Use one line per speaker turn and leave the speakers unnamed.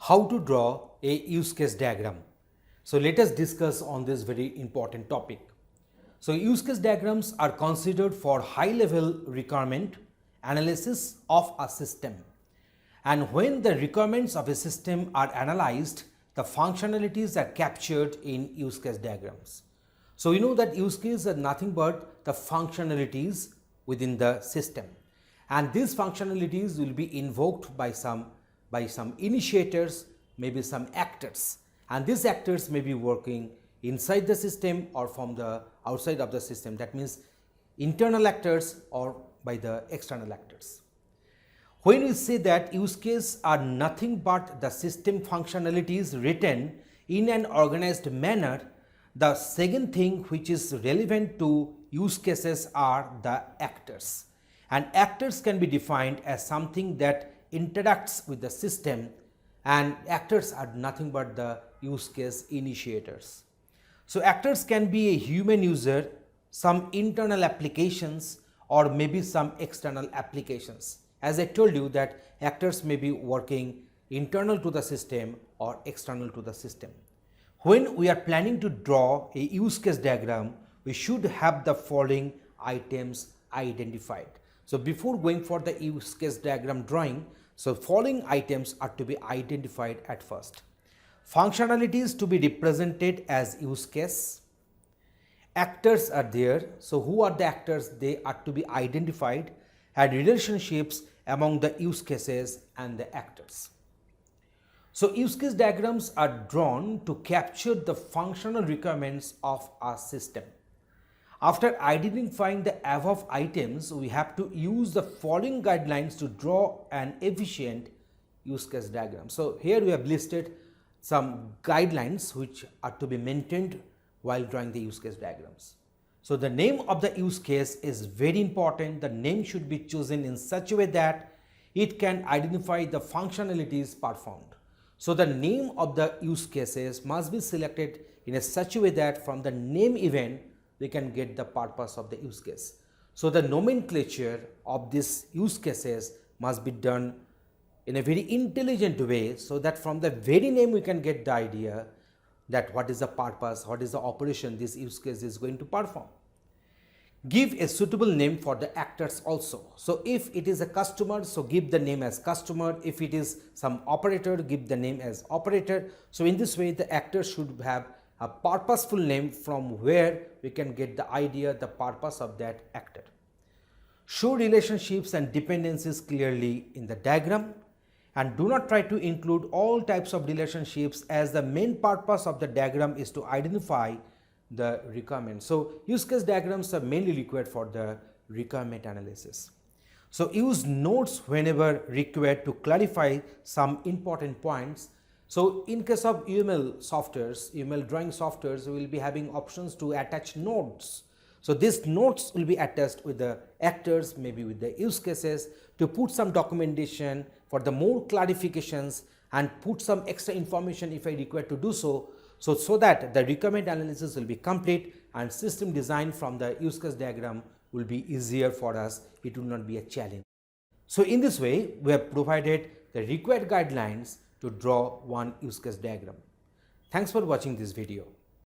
how to draw a use case diagram. So let us discuss on this very important topic. So use case diagrams are considered for high level requirement analysis of a system. And when the requirements of a system are analyzed, the functionalities are captured in use case diagrams. So we know that use cases are nothing but the functionalities within the system. And these functionalities will be invoked by some initiators, maybe some actors. And these actors may be working inside the system or from the outside of the system. That means internal actors or by the external actors. When we say that use cases are nothing but the system functionalities written in an organized manner, the second thing which is relevant to use cases are the actors. And actors can be defined as something that interacts with the system, and actors are nothing but the use case initiators. So actors can be a human user, some internal applications, or maybe some external applications. As I told you that actors may be working internal to the system or external to the system. When we are planning to draw a use case diagram, we should have the following items identified. So before going for the use case diagram drawing, so following items are to be identified at first. Functionalities to be represented as use case. Actors are there. So who are the actors? They are to be identified, and relationships among the use cases and the actors. So use case diagrams are drawn to capture the functional requirements of a system. After identifying the above items, we have to use the following guidelines to draw an efficient use case diagram. So here we have listed some guidelines which are to be maintained while drawing the use case diagrams. So the name of the use case is very important. The name should be chosen in such a way that it can identify the functionalities performed. So the name of the use cases must be selected in a such a way that from the name event we can get the purpose of the use case. So the nomenclature of these use cases must be done in a very intelligent way, so that from the very name we can get the idea that what is the purpose, what is the operation this use case is going to perform. Give a suitable name for the actors also. So if it is a customer, so give the name as customer. If it is some operator, give the name as operator. So in this way the actors should have a purposeful name from where we can get the idea, the purpose of that actor. Show relationships and dependencies clearly in the diagram, and do not try to include all types of relationships, as the main purpose of the diagram is to identify the requirements. So use case diagrams are mainly required for the requirement analysis. So use notes whenever required to clarify some important points. So in case of UML softwares, UML drawing softwares, we will be having options to attach notes. So these notes will be attached with the actors, maybe with the use cases, to put some documentation for the more clarifications and put some extra information if I require to do so. So that the requirement analysis will be complete and system design from the use case diagram will be easier for us. It will not be a challenge. So in this way, we have provided the required guidelines to draw one use case diagram. Thanks for watching this video.